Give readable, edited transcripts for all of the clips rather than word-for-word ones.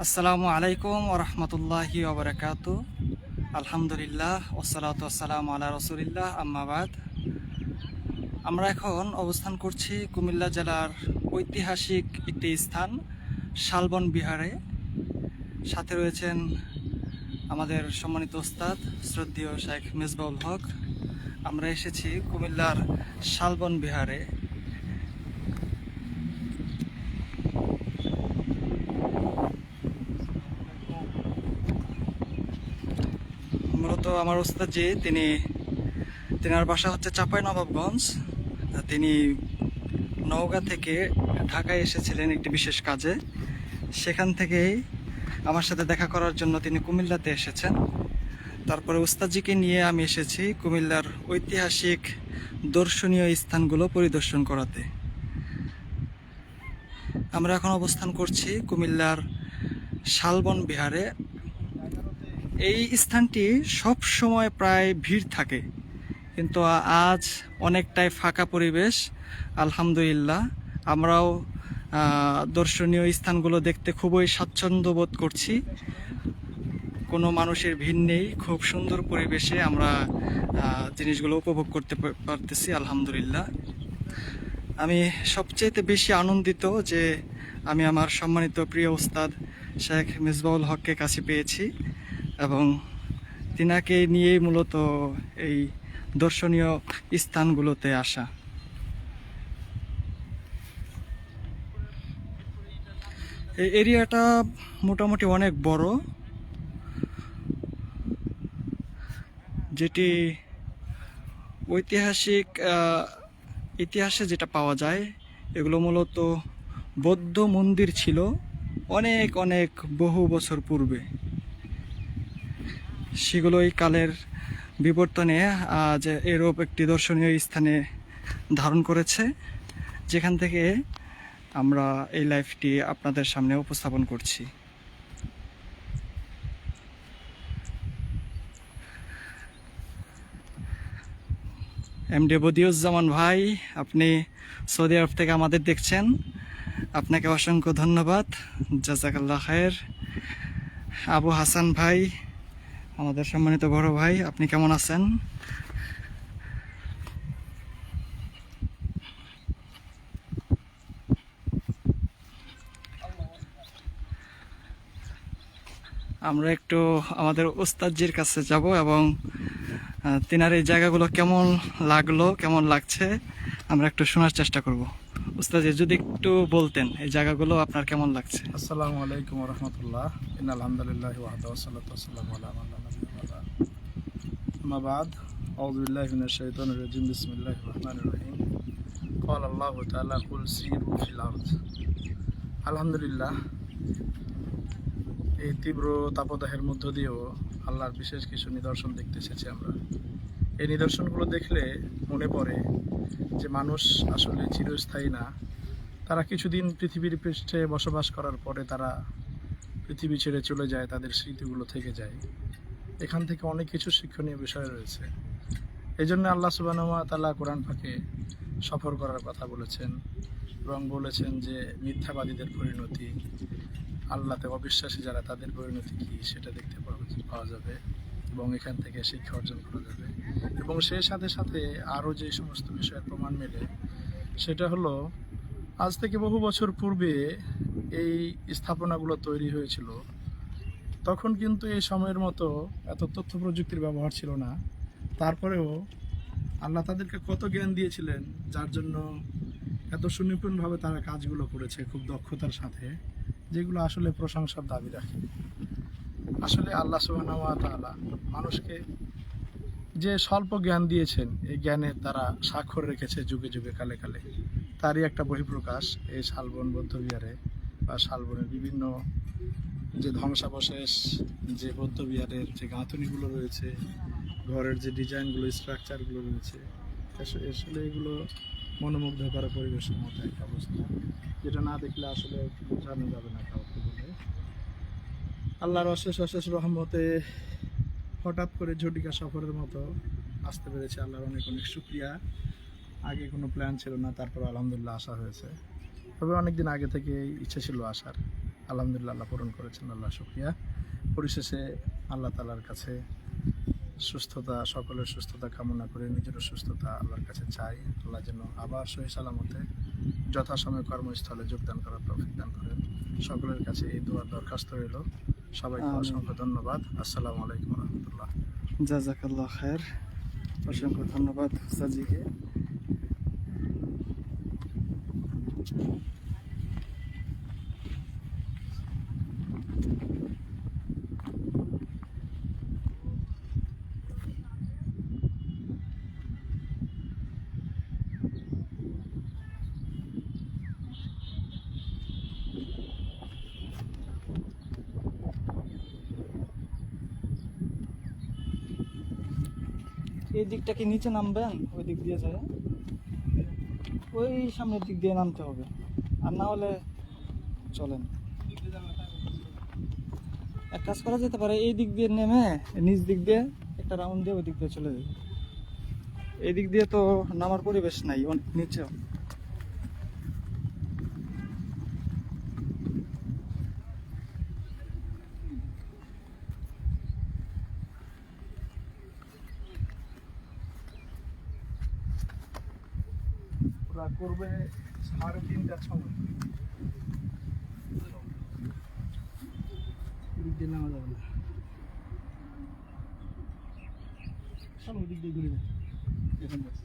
আসসালামু আলাইকুম ওরহমতুল্লাহি ওবরাকাতু। আলহামদুলিল্লাহ ওসসালাতু ওয়াসসালামু আলা রাসূলিল্লাহ, আম্মা বাদ। আমরা এখন অবস্থান করছি কুমিল্লা জেলার ঐতিহাসিক একটি স্থান শালবন বিহারে। সাথে রয়েছেন আমাদের সম্মানিত ওস্তাদ শ্রদ্ধেয় শেখ মেজবাউল হক। আমরা এসেছি কুমিল্লার শালবন বিহারে। মূলত আমার ওস্তাদ যে তেনার বাসা হচ্ছে চাঁপাইনবাবগঞ্জ। তিনি নওগাঁ থেকে ঢাকায় এসেছিলেন একটি বিশেষ কাজে। সেখান থেকেই আমার সাথে দেখা করার জন্য তিনি কুমিল্লাতে এসেছেন। তারপরে ওস্তাদজিকে নিয়ে আমি এসেছি কুমিল্লার ঐতিহাসিক দর্শনীয় স্থানগুলো পরিদর্শন করাতে। আমরা এখন অবস্থান করছি কুমিল্লার শালবন বিহারে। এই স্থানটি সব সময় প্রায় ভিড় থাকে, কিন্তু আজ অনেকটাই ফাঁকা পরিবেশ। আলহামদুলিল্লাহ, আমরাও দর্শনীয় স্থানগুলো দেখতে খুবই স্বাচ্ছন্দ্য বোধ করছি। কোনো মানুষের ভিড় নেই, খুব সুন্দর পরিবেশে আমরা জিনিসগুলো উপভোগ করতে পারতেছি আলহামদুলিল্লাহ। আমি সবচেয়ে বেশি আনন্দিত যে আমি আমার সম্মানিত প্রিয় উস্তাদ শেখ মেজবাউল হককে কাছে পেয়েছি এবং তিনাকে নিয়েই মূলত এই দর্শনীয় স্থানগুলোতে আসা। এই এরিয়াটা মোটামুটি অনেক বড়, যেটি ঐতিহাসিক ইতিহাসে যেটা পাওয়া যায়, এগুলো মূলত বৌদ্ধ মন্দির ছিল অনেক অনেক বহু বছর পূর্বে। সেগুলোই কালের বিবর্তনে আজ এরূপ একটি দর্শনীয় স্থানে ধারণ করেছে, যেখান থেকে আমরা এই লাইভটি আপনাদের সামনে উপস্থাপন করছি। এমডি বদিউজ্জামান ভাই, আপনি সৌদি আরব থেকে আমাদের দেখছেন, আপনাকে অসংখ্য ধন্যবাদ, জাযাকাল্লাহ খায়ের। আবু হাসান ভাই, আমাদের সম্মানিত বড় ভাই, আপনি কেমন আছেন? আমরা একটু আমাদের ওস্তাদজির কাছে যাব এবং তিনার এই জায়গাগুলো কেমন লাগলো, কেমন লাগছে আমরা একটু শোনার চেষ্টা করব। ওস্তাদ, যদি একটু বলতেন এই জায়গাগুলো আপনার কেমন লাগছে। আসসালামু আলাইকুম ওয়া রাহমাতুল্লাহ। ইন্নাল হামদুলিল্লাহি ওয়াহদাহু ওয়াসসালাতু ওয়াসসালামু আলা মান লা নাবিয়্যা বা'দা। আম্মা বা'দ। আউযু বিল্লাহি মিনাশ শাইতানির রাজীম। বিসমিল্লাহির রাহমানির রাহিম। ক্বালা আল্লাহু তাআলা কুল সিরু ফিল আরদ। আলহামদুলিল্লাহ, এই তীব্র তাপদাহের মধ্য দিয়েও আল্লাহর বিশেষ কিছু নিদর্শন দেখতে এসেছি আমরা। এই নিদর্শনগুলো দেখলে মনে পড়ে যে মানুষ আসলে চিরস্থায়ী না। তারা কিছুদিন পৃথিবীর পৃষ্ঠে বসবাস করার পরে তারা পৃথিবী ছেড়ে চলে যায়, তাদের স্মৃতিগুলো থেকে যায়। এখান থেকে অনেক কিছু শিক্ষণীয় বিষয় রয়েছে। এই জন্য আল্লাহ সুবহানাহু ওয়া তাআলা কোরআন পাকে সফর করার কথা বলেছেন এবং বলেছেন যে মিথ্যাবাদীদের পরিণতি, আল্লাহতে অবিশ্বাসী যারা, তাদের পরিণতি কী সেটা দেখতে পাওয়া যাবে এবং এখান থেকে শিক্ষা অর্জন করা যাবে। এবং সেই সাথে সাথে আরও যে সমস্ত বিষয়ের প্রমাণ মেলে সেটা হলো, আজ থেকে বহু বছর পূর্বে এই স্থাপনাগুলো তৈরি হয়েছিল। তখন কিন্তু এই সময়ের মতো এত তথ্য প্রযুক্তির ব্যবহার ছিল না। তারপরেও আল্লাহ তাদেরকে কত জ্ঞান দিয়েছিলেন, যার জন্য এত সুনিপুণভাবে তারা কাজগুলো করেছে খুব দক্ষতার সাথে, যেগুলো আসলে প্রশংসার দাবি রাখে। আসলে আল্লাহ সুবহানাহু ওয়া তাআলা মানুষকে যে স্বল্প জ্ঞান দিয়েছেন, এই জ্ঞানের দ্বারা স্বাক্ষর রেখেছে যুগে যুগে কালে কালে। তারই একটা বহিঃপ্রকাশ এই শালবন বৌদ্ধবিহারে বা শালবনের বিভিন্ন যে ধ্বংসাবশেষ, যে বৌদ্ধবিহারের যে গাঁথনিগুলো রয়েছে, ঘরের যে ডিজাইনগুলো, স্ট্রাকচারগুলো রয়েছে, আসলে এগুলো মনোমুগ্ধ করা পরিবেশের মতো একটা অবস্থা, যেটা না দেখলে আসলে বোঝানো যাবে না কাউকে বলে। আল্লাহর অশেষ অশেষ রহমতে হঠাৎ করে ঝটিকা সফরের মতো আসতে পেরেছে, আল্লাহর অনেক অনেক শুকরিয়া। আগে কোনো প্ল্যান ছিল না, তারপর আলহামদুলিল্লাহ আসা হয়েছে। তবে অনেকদিন আগে থেকে ইচ্ছে ছিল আসার। আলহামদুলিল্লাহ আল্লাহ পূরণ করেছেন, আল্লাহ শুকরিয়া। পরিশেষে আল্লাহ তাআলার কাছে সুস্থতা, সকলের সুস্থতা কামনা করে নিজেরও সুস্থতা আল্লাহর কাছে চাই। আল্লাহ যেন আবার সহি সালামতে যথাসময়ে কর্মস্থলে যোগদান করার তৌফিক দান করেন। সকলের কাছে এই দোয়ার দরখাস্ত রইল। সবাইকে আমিন। অসংখ্য ধন্যবাদ। আসসালামু আলাইকুম রহমতুল্লাহ। জাজাকাল্লাহ খায়ের। অসংখ্য ধন্যবাদ উস্তাদজিকে। এই দিকটা কি নিচে নামবেন? ওই দিক দিয়ে যায়, ওই সামনের দিক দিয়ে নামতে হবে, আর না হলে চলেন। এক কাজ করা যেতে পারে, এই দিক দিয়ে নেমে নিচ দিক দিয়ে একটা রাউন্ড দিয়ে ওই দিক দিয়ে চলে যাবে। এই দিক দিয়ে তো নামার পরিবেশ নাই, অনেক নিচে। ওরা করবে 3:30টার সময়। দিক দিয়ে নামা যাবে না, চলো ওই দিক দিয়ে ঘুরে যাই। এখন যাচ্ছি।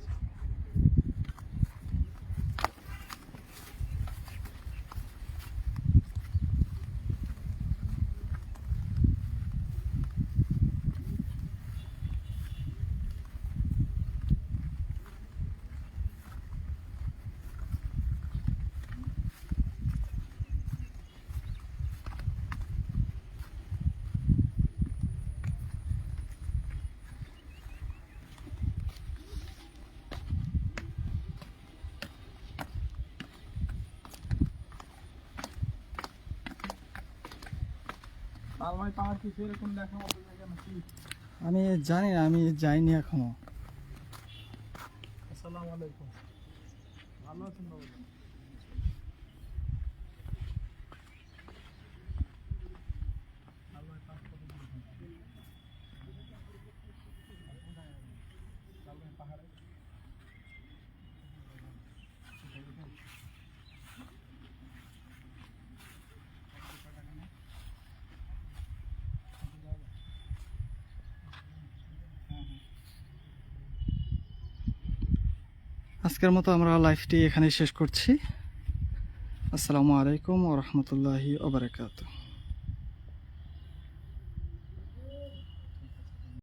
তালমাই পাহাড় কি সেরকম দেখার মতো জায়গা নাকি? আমি জানি না, আমি যাইনি এখনো। আসসালামু আলাইকুম, ভালো আছেন বাবু? তালমাই পাহাড় কত দূর? তালমাই পাহাড়ে আজকের মতো আমরা লাইভটি এখানে শেষ করছি। আসসালামু আলাইকুম ওয়া রাহমাতুল্লাহি ওয়া বারাকাতুহু।